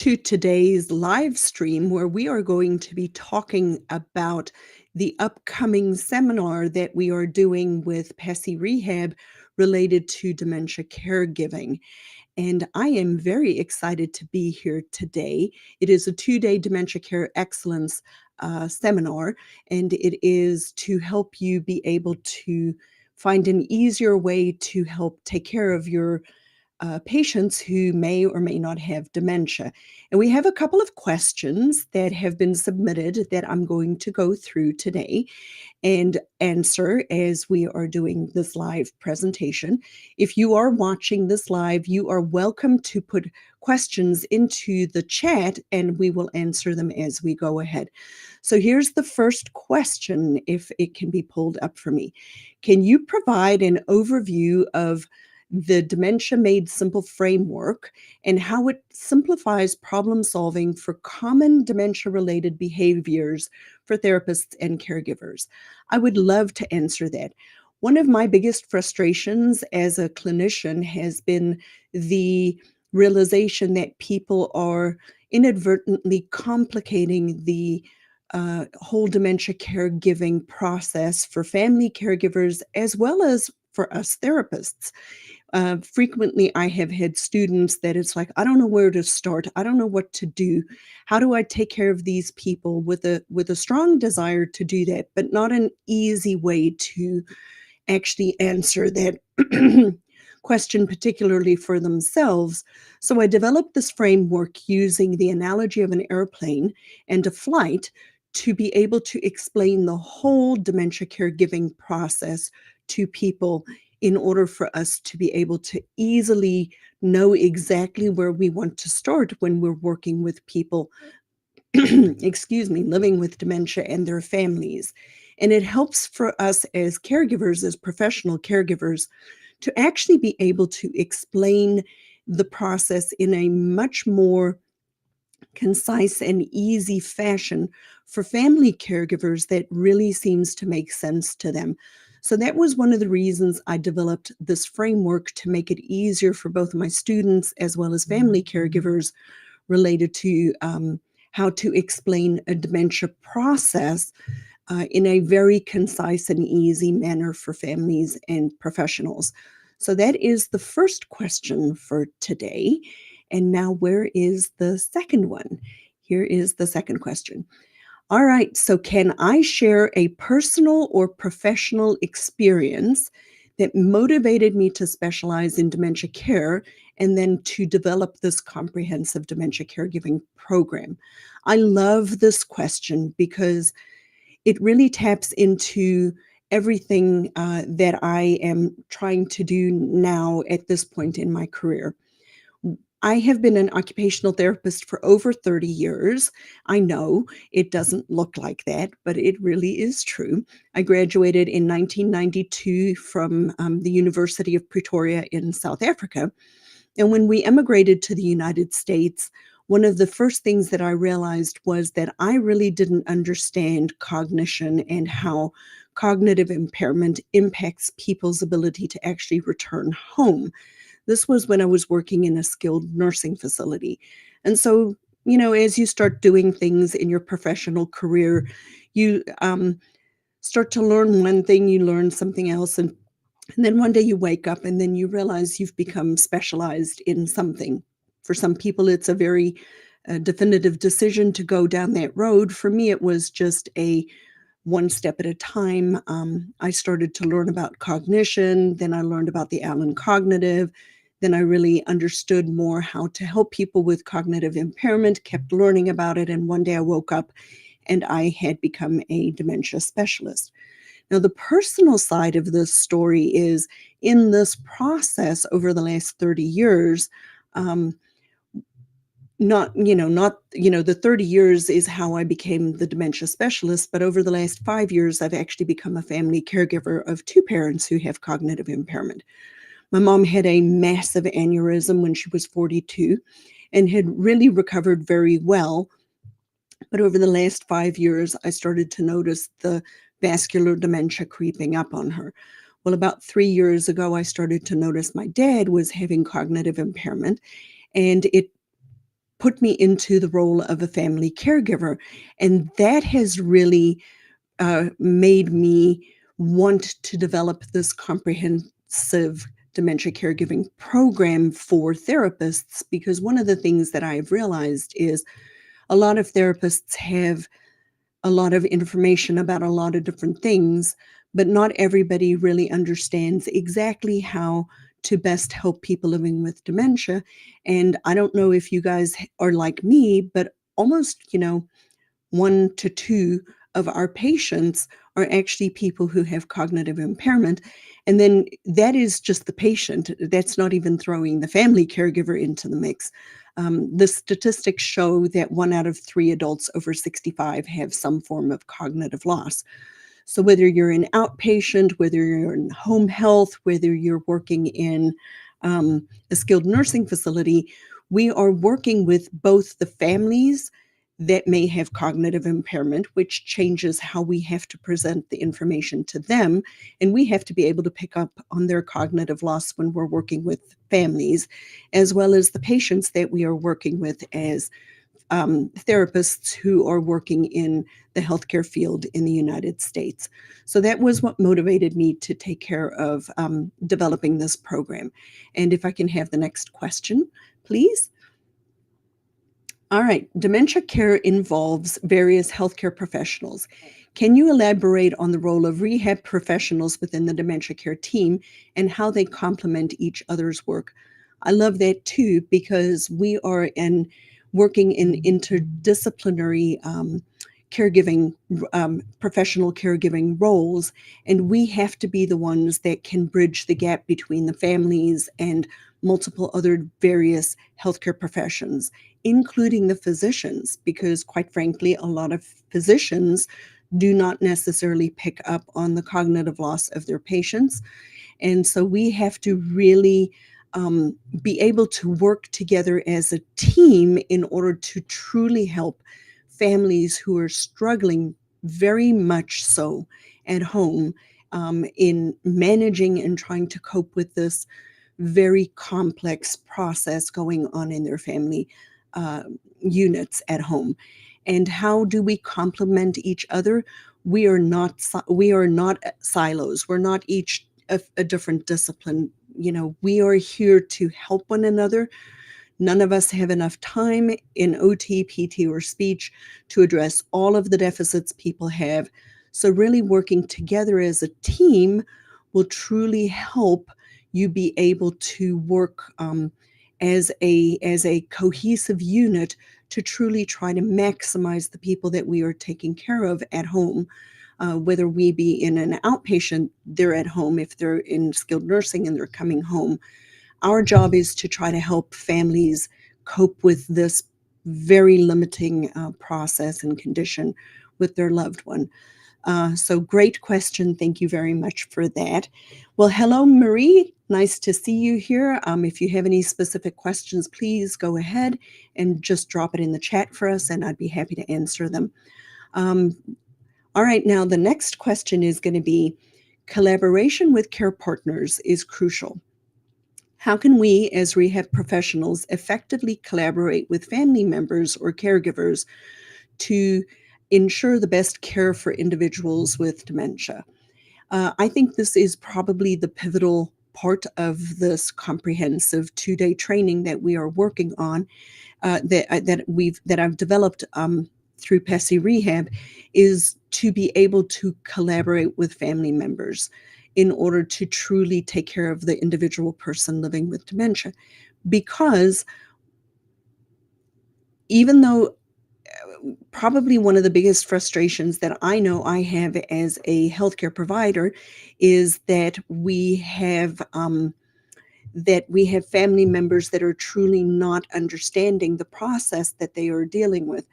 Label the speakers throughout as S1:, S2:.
S1: To today's live stream where we are going to be talking about the upcoming seminar that we are doing with PESI Rehab related to dementia caregiving. And I am very excited to be here today. It is a 2-day Dementia Care Excellence seminar, and it is to help you be able to find an easier way to help take care of your patients who may or may not have dementia. And we have a couple of questions that have been submitted that I'm going to go through today and answer as we are doing this live presentation. If you are watching this live, you are welcome to put questions into the chat and we will answer them as we go ahead. So here's the first question, if it can be pulled up for me. Can you provide an overview of the Dementia Made Simple framework and how it simplifies problem solving for common dementia-related behaviors for therapists and caregivers? I would love to answer that. One of my biggest frustrations as a clinician has been the realization that people are inadvertently complicating the whole dementia caregiving process for family caregivers as well as for us therapists. Frequently, I have had students that it's like, I don't know where to start. I don't know what to do. How do I take care of these people with a strong desire to do that, but not an easy way to actually answer that question, particularly for themselves. So I developed this framework using the analogy of an airplane and a flight to be able to explain the whole dementia caregiving process to people in order for us to be able to easily know exactly where we want to start when we're working with people, excuse me, living with dementia and their families. And it helps for us as caregivers, as professional caregivers, to actually be able to explain the process in a much more concise and easy fashion for family caregivers that really seems to make sense to them. So that was one of the reasons I developed this framework to make it easier for both my students as well as family caregivers related to how to explain a dementia process in a very concise and easy manner for families and professionals. So that is the first question for today. And now, where is the second one? Here is the second question. All right, so can I share a personal or professional experience that motivated me to specialize in dementia care and then to develop this comprehensive dementia caregiving program? I love this question because it really taps into everything that I am trying to do now at this point in my career. I have been an occupational therapist for over 30 years. I know it doesn't look like that, but it really is true. I graduated in 1992 from the University of Pretoria in South Africa. And when we emigrated to the United States, one of the first things that I realized was that I really didn't understand cognition and how cognitive impairment impacts people's ability to actually return home. This was when I was working in a skilled nursing facility. And so, as you start doing things in your professional career, you start to learn one thing, you learn something else, and then one day you wake up and then you realize you've become specialized in something. For some people, it's a very definitive decision to go down that road. For me, it was just a one step at a time. I started to learn about cognition, then I learned about the Allen Cognitive, then I really understood more how to help people with cognitive impairment, kept learning about it, and one day I woke up and I had become a dementia specialist. Now, the personal side of this story is in this process over the last 30 years, the 30 years is how I became the dementia specialist, but over the last 5 years, I've actually become a family caregiver of two parents who have cognitive impairment. My mom had a massive aneurysm when she was 42 and had really recovered very well. But over the last 5 years, I started to notice the vascular dementia creeping up on her. Well, about 3 years ago, I started to notice my dad was having cognitive impairment, and it put me into the role of a family caregiver. And that has really made me want to develop this comprehensive dementia caregiving program for therapists, because one of the things that I've realized is a lot of therapists have a lot of information about a lot of different things, but not everybody really understands exactly how to best help people living with dementia. And I don't know if you guys are like me, but almost, 1 to 2 of our patients are actually people who have cognitive impairment. And then that is just the patient. That's not even throwing the family caregiver into the mix. The statistics show that 1 out of 3 adults over 65 have some form of cognitive loss. So whether you're an outpatient, whether you're in home health, whether you're working in a skilled nursing facility, we are working with both the families that may have cognitive impairment, which changes how we have to present the information to them. And we have to be able to pick up on their cognitive loss when we're working with families, as well as the patients that we are working with as therapists who are working in the healthcare field in the United States. So that was what motivated me to take care of developing this program. And if I can have the next question, please. All right, dementia care involves various healthcare professionals. Can you elaborate on the role of rehab professionals within the dementia care team and how they complement each other's work? I love that too, because we are working in interdisciplinary caregiving, professional caregiving roles, and we have to be the ones that can bridge the gap between the families and multiple other various healthcare professions, including the physicians, because quite frankly, a lot of physicians do not necessarily pick up on the cognitive loss of their patients. And so we have to really be able to work together as a team in order to truly help families who are struggling very much so at home in managing and trying to cope with this very complex process going on in their family uh, units at home. And how do we complement each other? We are not silos. We're not each a different discipline. We are here to help one another. None of us have enough time in OT, PT, or speech to address all of the deficits people have. So really working together as a team will truly help you be able to work as a cohesive unit to truly try to maximize the people that we are taking care of at home. Whether we be in an outpatient, they're at home. If they're in skilled nursing and they're coming home, our job is to try to help families cope with this very limiting process and condition with their loved one. So great question. Thank you very much for that. Well, hello, Marie. Nice to see you here. If you have any specific questions, please go ahead and just drop it in the chat for us, and I'd be happy to answer them. Um, all right, now the next question is going to be, collaboration with care partners is crucial. How can we, as rehab professionals, effectively collaborate with family members or caregivers to ensure the best care for individuals with dementia? I think this is probably the pivotal part of this comprehensive 2-day training that we are working on, that I've developed through PESI Rehab, is to be able to collaborate with family members in order to truly take care of the individual person living with dementia. Because even though probably one of the biggest frustrations that I know I have as a healthcare provider is that we have family members that are truly not understanding the process that they are dealing with.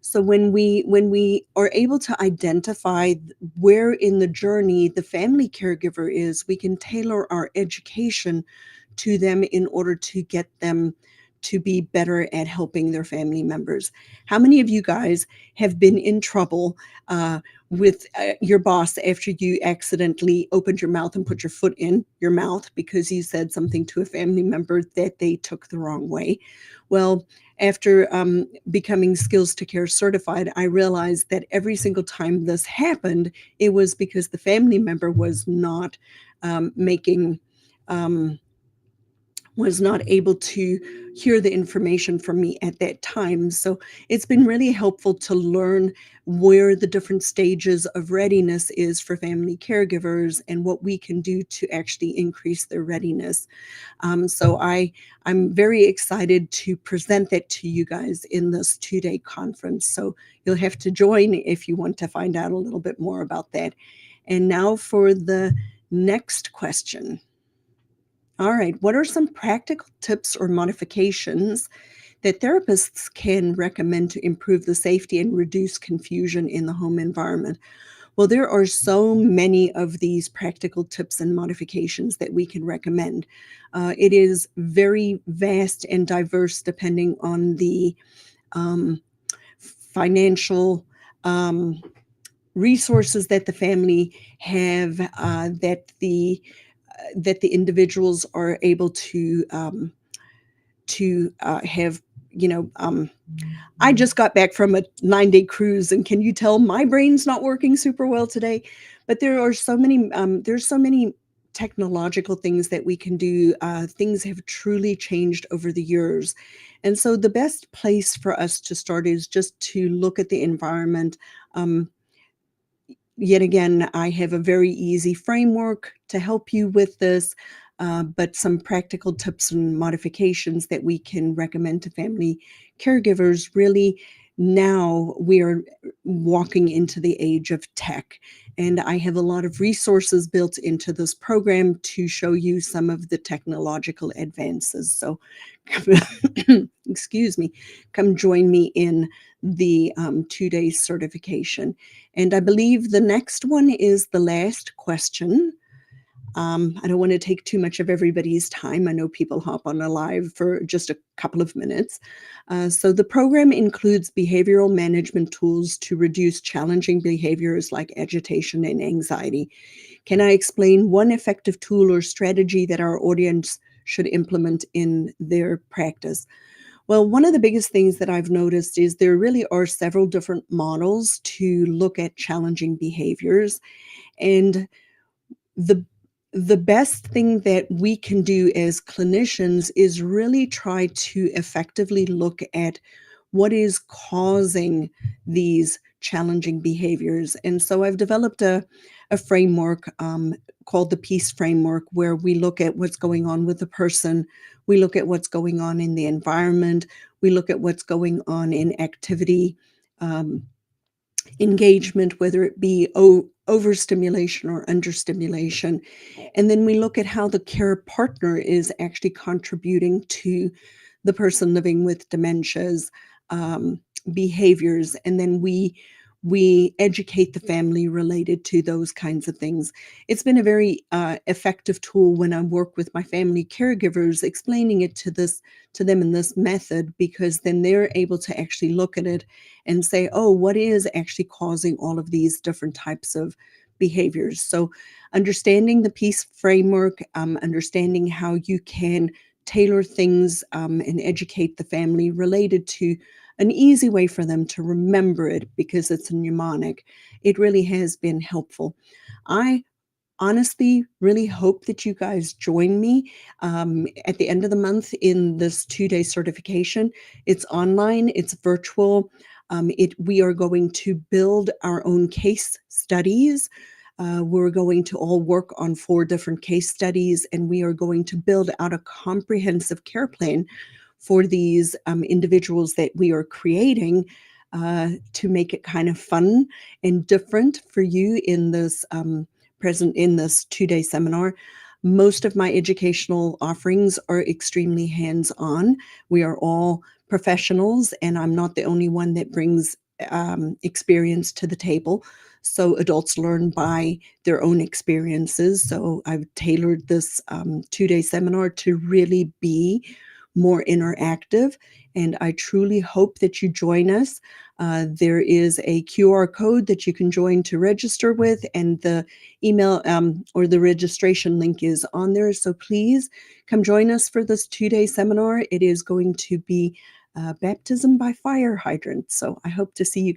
S1: So when we are able to identify where in the journey the family caregiver is, we can tailor our education to them in order to get them to be better at helping their family members. How many of you guys have been in trouble with your boss after you accidentally opened your mouth and put your foot in your mouth because you said something to a family member that they took the wrong way? Well, after becoming skills to care certified, I realized that every single time this happened, it was because the family member making um, was not able to hear the information from me at that time. So it's been really helpful to learn where the different stages of readiness is for family caregivers and what we can do to actually increase their readiness. So I'm very excited to present that to you guys in this 2-day conference. So you'll have to join if you want to find out a little bit more about that. And now for the next question. All right. What are some practical tips or modifications that therapists can recommend to improve the safety and reduce confusion in the home environment? Well, there are so many of these practical tips and modifications that we can recommend. It is very vast and diverse depending on the um, financial um, resources that the family have, that the individuals are able to have, you know, I just got back from a 9-day cruise, and can you tell my brain's not working super well today? But there's so many technological things that we can do. Things have truly changed over the years. And so the best place for us to start is just to look at the environment. Um, Yet again, I have a very easy framework to help you with this, but some practical tips and modifications that we can recommend to family caregivers. Really, now we are walking into the age of tech, and I have a lot of resources built into this program to show you some of the technological advances. So, excuse me, come join me in the 2-day certification. And I believe the next one is the last question. I don't want to take too much of everybody's time. I know people hop on a live for just a couple of minutes. So the program includes behavioral management tools to reduce challenging behaviors like agitation and anxiety. Can I explain one effective tool or strategy that our audience should implement in their practice? Well, one of the biggest things that I've noticed is there really are several different models to look at challenging behaviors. And the the best thing that we can do as clinicians is really try to effectively look at what is causing these challenging behaviors. And so I've developed a framework called the Peace Framework, where we look at what's going on with the person, we look at what's going on in the environment, we look at what's going on in activity. Um, Engagement, whether it be overstimulation or understimulation. And then we look at how the care partner is actually contributing to the person living with dementia's um, behaviors. And then we educate the family related to those kinds of things. It's been a very effective tool when I work with my family caregivers, explaining it to them in this method, because then they're able to actually look at it and say, oh, what is actually causing all of these different types of behaviors? So understanding the peace framework, understanding how you can tailor things and educate the family related to an easy way for them to remember it because it's a mnemonic. It really has been helpful. I honestly really hope that you guys join me at the end of the month in this 2-day certification. It's online, it's virtual. We are going to build our own case studies. We're going to all work on 4 different case studies, and we are going to build out a comprehensive care plan for these individuals that we are creating, to make it kind of fun and different for you in this present in this 2-day seminar. Most of my educational offerings are extremely hands-on. We are all professionals, and I'm not the only one that brings experience to the table. So adults learn by their own experiences. So I've tailored this 2-day seminar to really be more interactive, and I truly hope that you join us. There is a QR code that you can join to register with, and the email or the registration link is on there. So please come join us for this 2-day seminar. It is going to be baptism by fire hydrant. So I hope to see you